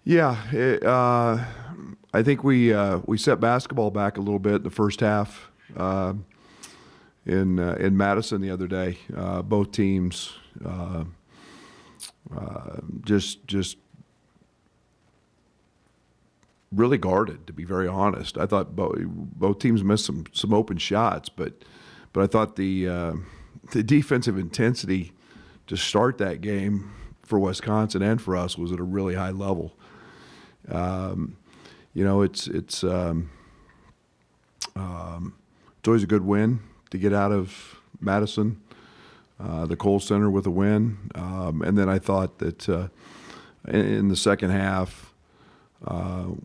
Yeah, I think we set basketball back a little bit in the first half in Madison the other day. Both teams just really guarded, to be very honest. I thought both teams missed some open shots, but I thought the defensive intensity to start that game for Wisconsin and for us was at a really high level. It's always a good win to get out of Madison, the Kohl Center with a win, and then I thought that in the second half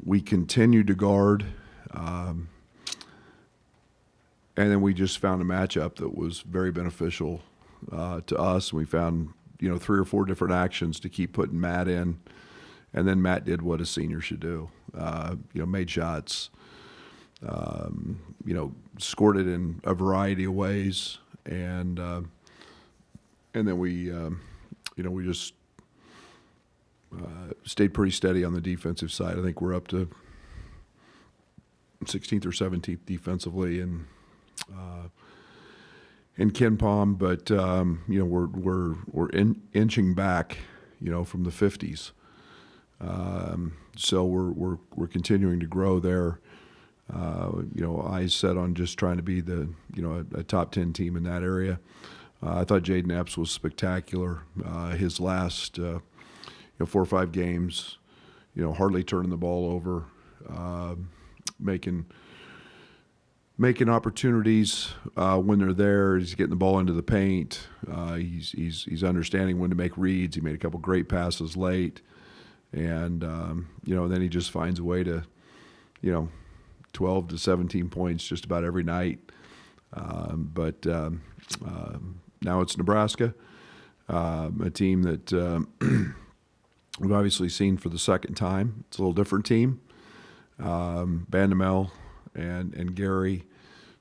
we continued to guard, and then we just found a matchup that was very beneficial to us. We found three or four different actions to keep putting Matt in. And then Matt did what a senior should do. Made shots, scored it in a variety of ways, and then we just stayed pretty steady on the defensive side. I think we're up to 16th or 17th defensively in Ken Palm, but we're inching back, from the 50s. So we're continuing to grow there. Eyes set on just trying to be a top 10 team in that area. I thought Jaden Epps was spectacular. His last 4 or 5 games, hardly turning the ball over, making opportunities when they're there. He's getting the ball into the paint. He's understanding when to make reads. He made a couple great passes late. And, then he just finds a way to, 12 to 17 points just about every night. But now it's Nebraska, a team that we've obviously seen for the second time. It's a little different team. Bandamel and Gary,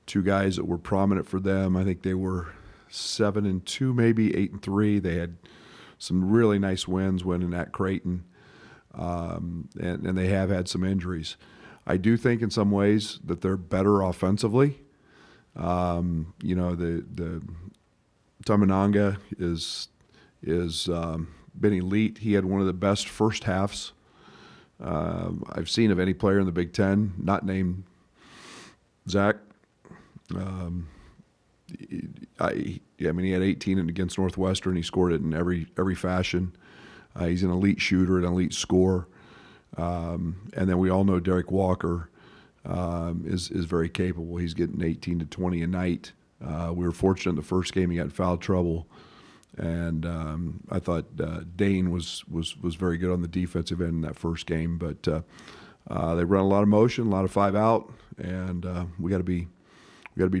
two guys that were prominent for them. I think they were 7-2, maybe 8-3. They had some really nice wins winning at Creighton. And they have had some injuries. I do think in some ways that they're better offensively. The Tamananga is been elite. He had one of the best first halves I've seen of any player in the Big Ten, not named Zach. He had 18 against Northwestern. He scored it in every fashion. He's an elite shooter, an elite scorer. And then we all know Derek Walker is very capable. He's getting 18 to 20 a night. We were fortunate in the first game he got in foul trouble. And I thought Dane was very good on the defensive end in that first game. But they run a lot of motion, a lot of 5 out, and we got to be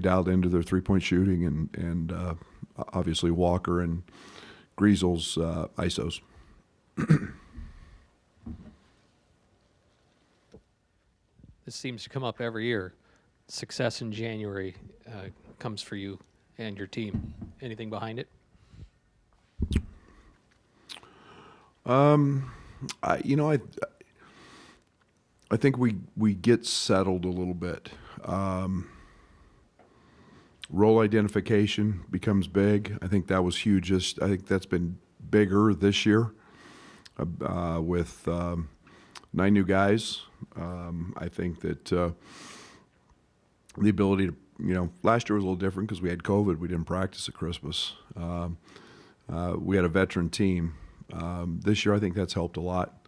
dialed into their 3-point shooting and obviously Walker and Griesel's ISOs. This seems to come up every year. Success in January comes for you and your team. Anything behind it? I think we get settled a little bit. Role identification becomes big. I think that was huge. I think that's been bigger this year with 9 new guys. I think that the ability to, last year was a little different because we had COVID. We didn't practice at Christmas. We had a veteran team. This year, I think that's helped a lot.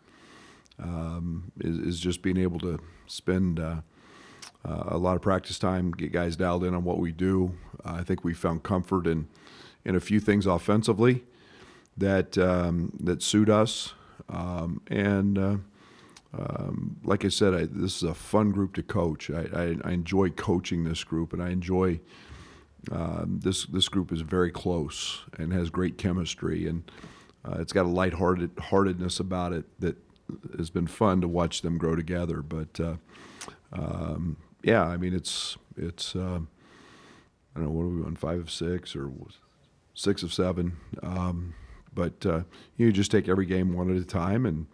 Is just being able to spend a lot of practice time, get guys dialed in on what we do. I think we found comfort in a few things offensively that suit us. Like I said, this is a fun group to coach. I enjoy coaching this group, and I enjoy this group is very close and has great chemistry, and it's got a lightheartedness about it that has been fun to watch them grow together. But it's I don't know, what are we on, 5 of 6 or 6 of 7? But you just take every game one at a time and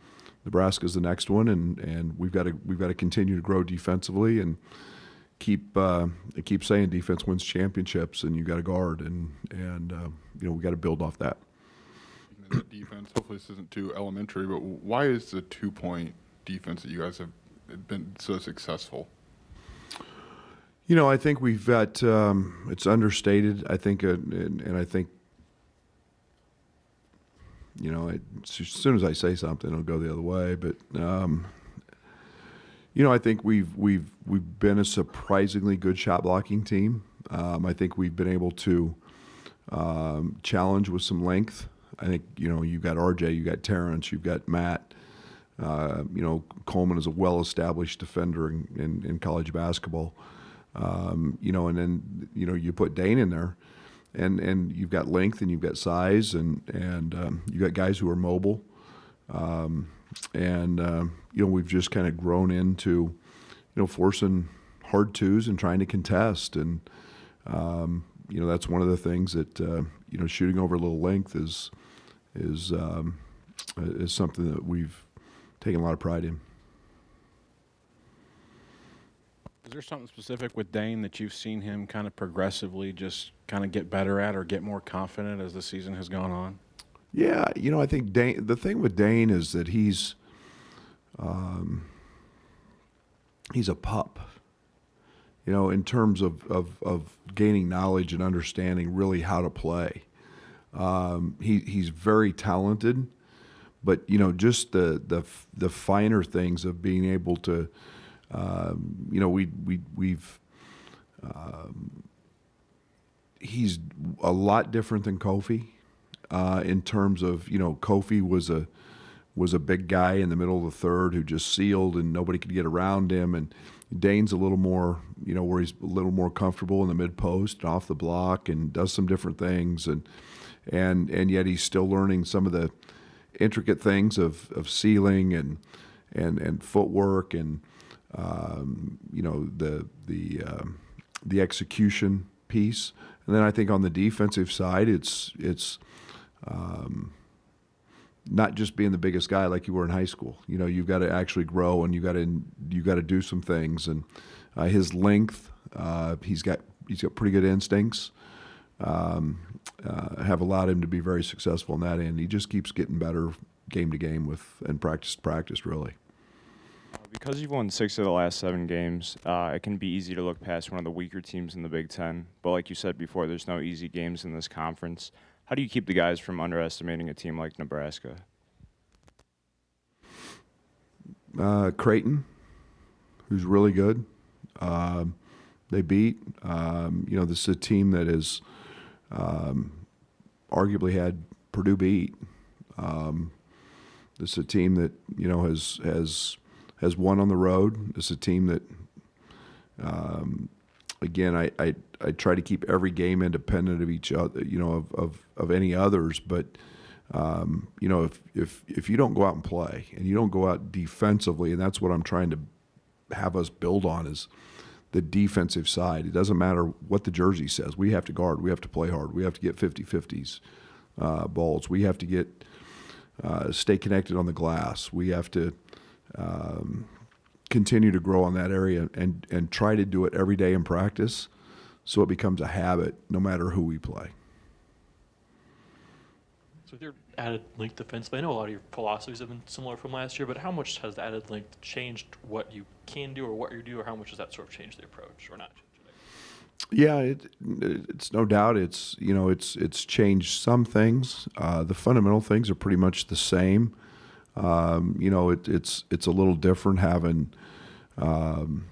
Nebraska's the next one, and we've got to continue to grow defensively and keep saying defense wins championships, and you got to guard, and we got to build off that. That defense. Hopefully, this isn't too elementary, but why is the 2-point defense that you guys have been so successful? I think we've got it's understated. I think, and I think, as soon as I say something, it'll go the other way. But I think we've been a surprisingly good shot blocking team. I think we've been able to challenge with some length. I think you've got RJ, you've got Terrence, you've got Matt. Coleman is a well-established defender in college basketball. And then you put Dane in there, and you've got length and you've got size, and you've got guys who are mobile, we've just kind of grown into forcing hard twos and trying to contest, and that's one of the things that shooting over a little length is something that we've taken a lot of pride in. Is there something specific with Dane that you've seen him kind of progressively just kind of get better at or get more confident as the season has gone on? Yeah, I think the thing with Dane is that he's a pup. In terms of gaining knowledge and understanding really how to play. He's very talented, but just the finer things of being able to. He's a lot different than Kofi in terms of Kofi was a big guy in the middle of the third who just sealed and nobody could get around him, and Dane's a little more where he's a little more comfortable in the mid post and off the block and does some different things, and yet he's still learning some of the intricate things of sealing and footwork and the execution piece. And then I think on the defensive side, it's not just being the biggest guy like you were in high school. You've got to actually grow, and you got to do some things. And his length, he's got pretty good instincts. Have allowed him to be very successful in that end. He just keeps getting better game to game and practice to practice, really. Because you've won 6 of the last 7 games, it can be easy to look past one of the weaker teams in the Big Ten. But like you said before, there's no easy games in this conference. How do you keep the guys from underestimating a team like Nebraska? Creighton, who's really good. They beat. This is a team that has arguably had Purdue beat. This is a team that has won on the road. It's a team that, again, I try to keep every game independent of each other, of any others. But if you don't go out and play and you don't go out defensively, and that's what I'm trying to have us build on is the defensive side. It doesn't matter what the jersey says. We have to guard. We have to play hard. We have to get 50-50s balls. We have to get stay connected on the glass. We have to continue to grow on that area and try to do it every day in practice so it becomes a habit no matter who we play. So with your added length defensively, I know a lot of your philosophies have been similar from last year, but how much has the added length changed what you can do or what you do, or how much does that sort of change the approach or not? Yeah, it's no doubt it's changed some things. The fundamental things are pretty much the same. It's a little different having Coleman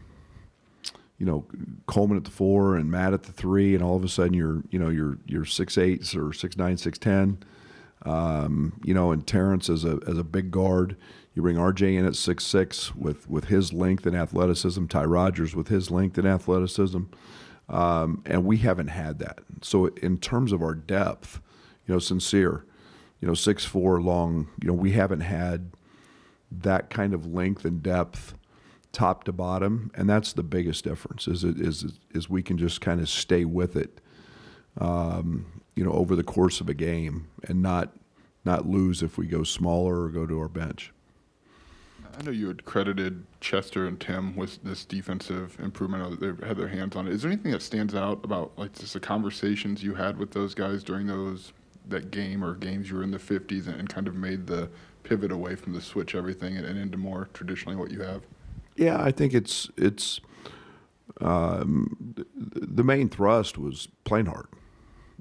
at the 4 and Matt at the 3, and all of a sudden you're 6'8" or 6'9", 6'10". And Terrence as a big guard. You bring RJ in at 6'6" with his length and athleticism. Ty Rogers with his length and athleticism. And we haven't had that. So in terms of our depth, Sincere, 6'4" long, we haven't had that kind of length and depth top to bottom, and that's the biggest difference is we can just kind of stay with it over the course of a game and not lose if we go smaller or go to our bench. I know you had credited Chester and Tim with this defensive improvement, or that they had their hands on it. Is there anything that stands out about like just the conversations you had with those guys during that game or games you were in the 50s and kind of made the pivot away from the switch everything and into more traditionally what you have? Yeah, I think it's the main thrust was playing hard.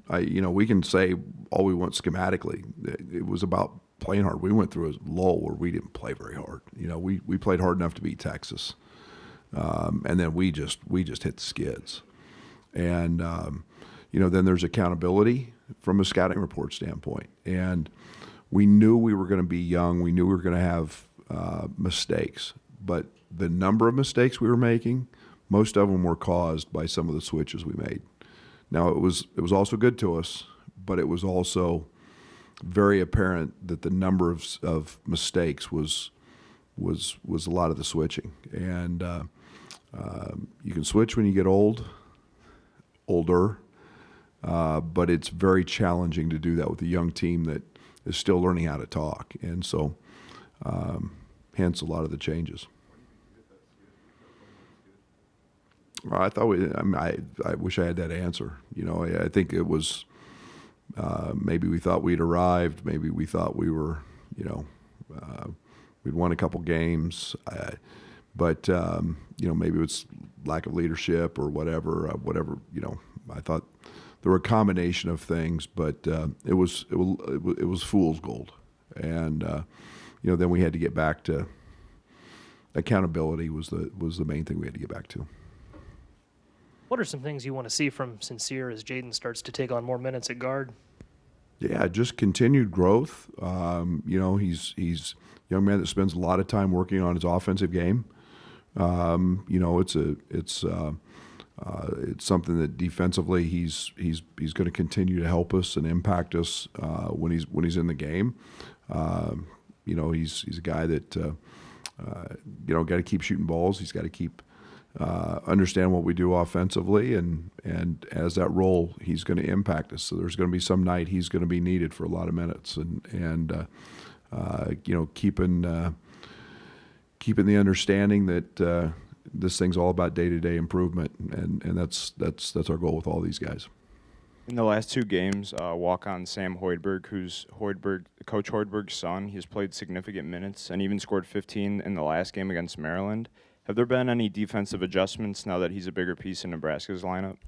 We can say all we want schematically. It was about playing hard. We went through a lull where we didn't play very hard. We played hard enough to beat Texas, and then we just hit the skids. And then there's accountability from a scouting report standpoint. And we knew we were going to be young. We knew we were going to have mistakes, but the number of mistakes we were making, most of them were caused by some of the switches we made. Now it was also good to us, but it was also very apparent that the number of mistakes was a lot of the switching. And you can switch when you get older, but it's very challenging to do that with a young team that is still learning how to talk. And so, hence a lot of the changes. I wish I had that answer. I think it was maybe we thought we'd arrived. Maybe we thought we were, we'd won a couple games. But maybe it's lack of leadership or whatever. I thought there were a combination of things, but it was fool's gold. And then we had to get back to accountability was the main thing we had to get back to. What are some things you want to see from Sincere as Jaden starts to take on more minutes at guard? Yeah, just continued growth. He's a young man that spends a lot of time working on his offensive game. It's something that defensively he's going to continue to help us and impact us when he's in the game. He's a guy that got to keep shooting balls. He's got to keep understand what we do offensively, and as that role, he's going to impact us. So there's going to be some night he's going to be needed for a lot of minutes, and keeping the understanding that this thing's all about day-to-day improvement, and that's our goal with all these guys. In the last two games, walk-on Sam Hoiberg, who's Coach Hoiberg's son, he's played significant minutes and even scored 15 in the last game against Maryland. Have there been any defensive adjustments now that he's a bigger piece in Nebraska's lineup?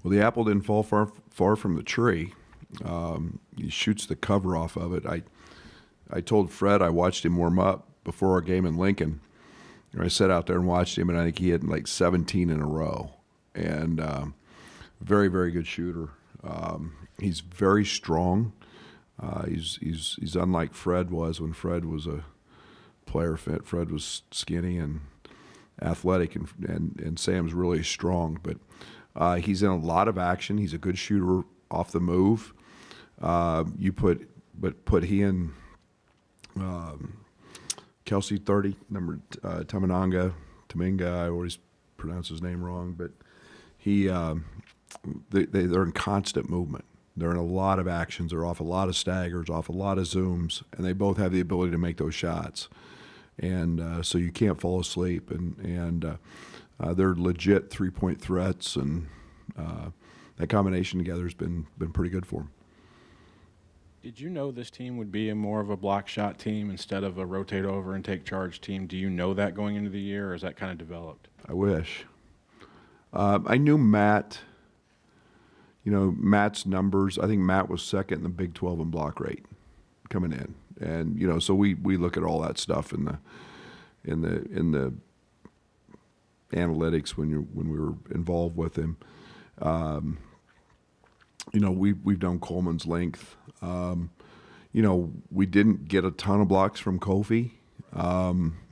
Well, the apple didn't fall far from the tree. He shoots the cover off of it. I told Fred I watched him warm up before our game in Lincoln. I sat out there and watched him, and I think he hit like 17 in a row. And very, very good shooter. He's very strong. He's unlike Fred was when Fred was a player fit. Fred was skinny and athletic, and Sam's really strong. But he's in a lot of action. He's a good shooter off the move. Put he and Kelsey 30, number Taminga, I always pronounce his name wrong, but they're in constant movement. They're in a lot of actions. They're off a lot of staggers, off a lot of zooms, and they both have the ability to make those shots. And so you can't fall asleep. And they're legit three-point threats, and that combination together has been pretty good for them. Did you know this team would be more of a block shot team instead of a rotate over and take charge team? Do you know that going into the year, or is that kind of developed? I wish. I knew Matt. Matt's numbers. I think Matt was second in the Big 12 in block rate coming in, and so we look at all that stuff in the analytics when we were involved with him. We've done Coleman's length. We didn't get a ton of blocks from Kofi.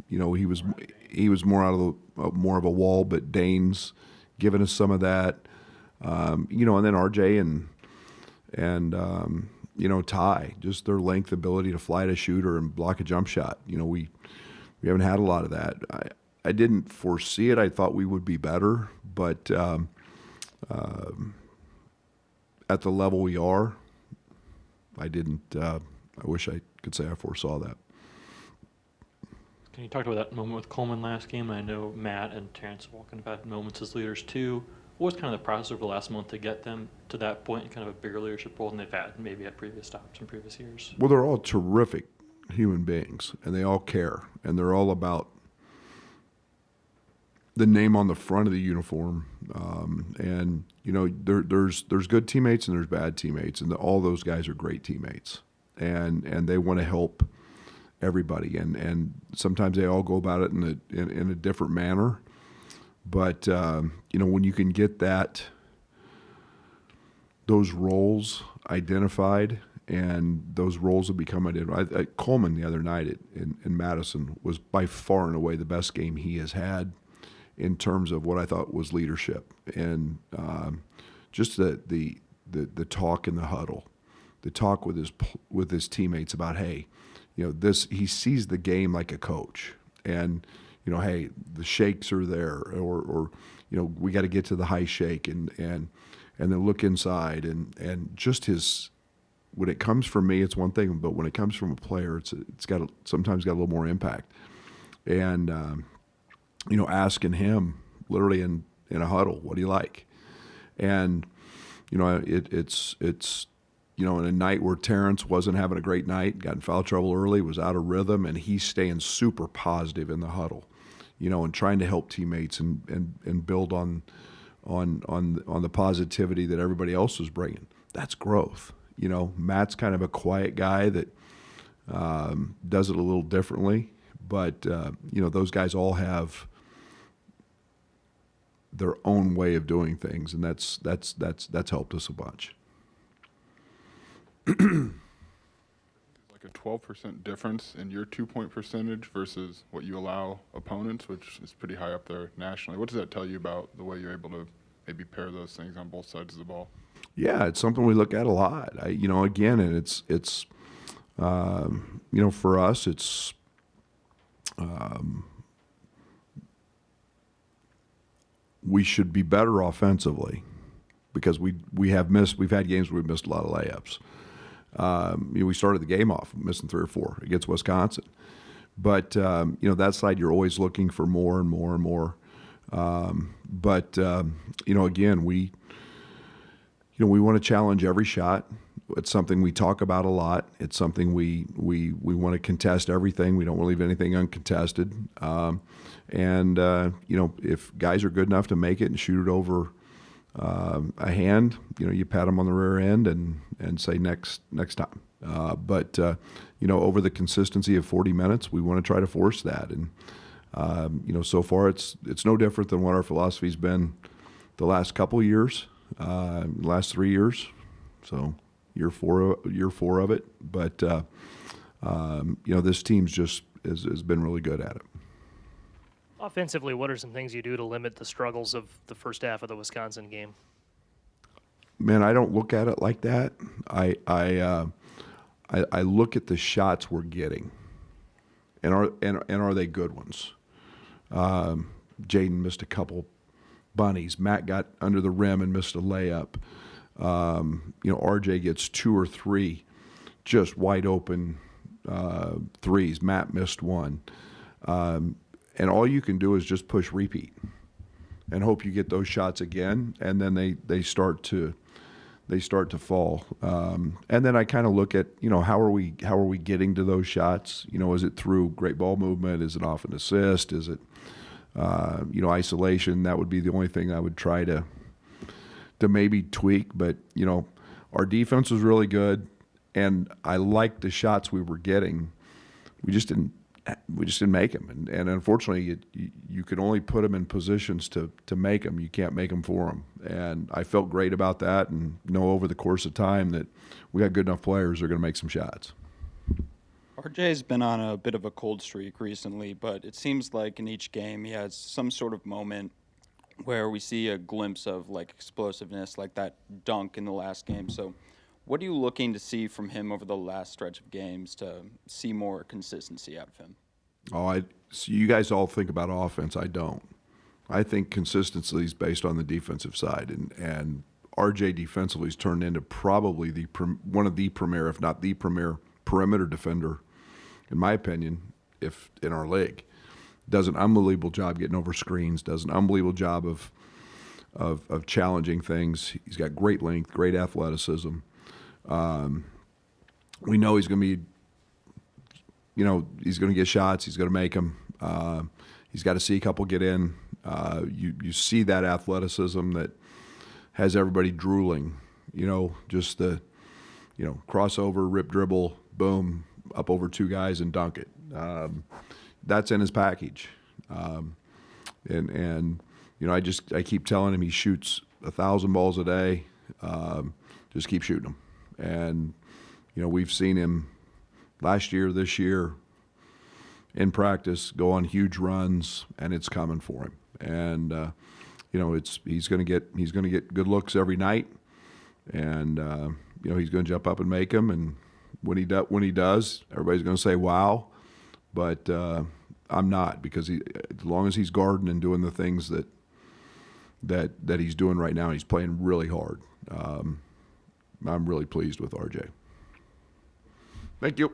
He was more more of a wall, but Dane's given us some of that. And then RJ and Ty, just their length ability to fly to shooter and block a jump shot. We haven't had a lot of that. I didn't foresee it. I thought we would be better, but at the level we are, I didn't. I wish I could say I foresaw that. Can you talk about that moment with Coleman last game? I know Matt and Terrence Walken have had moments as leaders too. What was kind of the process over the last month to get them to that point in kind of a bigger leadership role than they've had maybe at previous stops in previous years? Well, they're all terrific human beings, and they all care, and they're all about the name on the front of the uniform. And there's good teammates and there's bad teammates, and all those guys are great teammates, and they want to help everybody, and sometimes they all go about it in a different manner. But when you can get those roles identified, and those roles have become identified. Coleman the other night in Madison was by far and away the best game he has had in terms of what I thought was leadership, and just the talk in the huddle, the talk with his teammates about, hey, he sees the game like a coach, and hey, the shakes are there, or we got to get to the high shake, and then look inside, and just when it comes from me, it's one thing, but when it comes from a player, it's sometimes got a little more impact, and asking him literally in a huddle, what do you like, and it's in a night where Terrence wasn't having a great night, got in foul trouble early, was out of rhythm, and he's staying super positive in the huddle, and trying to help teammates and build on the positivity that everybody else is bringing. That's growth. Matt's kind of a quiet guy that does it a little differently, but those guys all have their own way of doing things, and that's helped us a bunch. Like a 12% difference in your 2-point percentage versus what you allow opponents, which is pretty high up there nationally. What does that tell you about the way you're able to maybe pair those things on both sides of the ball? Yeah, it's something we look at a lot. Again, and it's for us, it's we should be better offensively because we've had games where we've missed a lot of layups. We started the game off missing 3 or 4 against Wisconsin, but that side you're always looking for more and more and more. Again, we want to challenge every shot. It's something we talk about a lot. It's something we want to contest everything. We don't want to leave anything uncontested. If guys are good enough to make it and shoot it over a hand, you pat them on the rear end and say next time. Over the consistency of 40 minutes, we want to try to force that. And so far it's no different than what our philosophy's been the last couple of years, last 3 years. So year four of it. But this team's just has been really good at it. Offensively, what are some things you do to limit the struggles of the first half of the Wisconsin game? Man, I don't look at it like that. I look at the shots we're getting, and are they good ones? Jaden missed a couple bunnies. Matt got under the rim and missed a layup. RJ gets 2 or 3 just wide open threes. Matt missed one. And all you can do is just push repeat and hope you get those shots again, and then they start to fall. And then I kind of look at, how are we getting to those shots? Is it through great ball movement? Is it off an assist? Is it isolation? That would be the only thing I would try to maybe tweak. But our defense was really good, and I liked the shots we were getting. We just didn't make them, and unfortunately, you could only put them in positions to make them. You can't make them for them, and I felt great about that, and know over the course of time that we got good enough players who are going to make some shots. RJ's been on a bit of a cold streak recently, but it seems like in each game he has some sort of moment where we see a glimpse of explosiveness, like that dunk in the last game. So what are you looking to see from him over the last stretch of games to see more consistency out of him? So you guys all think about offense. I don't. I think consistency is based on the defensive side, and RJ defensively has turned into probably one of the premier, if not the premier, perimeter defender, in my opinion, if in our league. Does an unbelievable job getting over screens. Does an unbelievable job of challenging things. He's got great length, great athleticism. We know he's going to be, he's going to get shots. He's going to make them. He's got to see a couple get in. You see that athleticism that has everybody drooling. Just the, crossover, rip, dribble, boom, up over two guys and dunk it. That's in his package. I keep telling him he shoots 1,000 balls a day. Just keep shooting them. And, we've seen him last year, this year, in practice, go on huge runs, and it's coming for him. And, he's going to get good looks every night. And, he's going to jump up and make them. And when he does, everybody's going to say, wow. But I'm not, because as long as he's guarding and doing the things that he's doing right now, he's playing really hard. I'm really pleased with RJ. Thank you.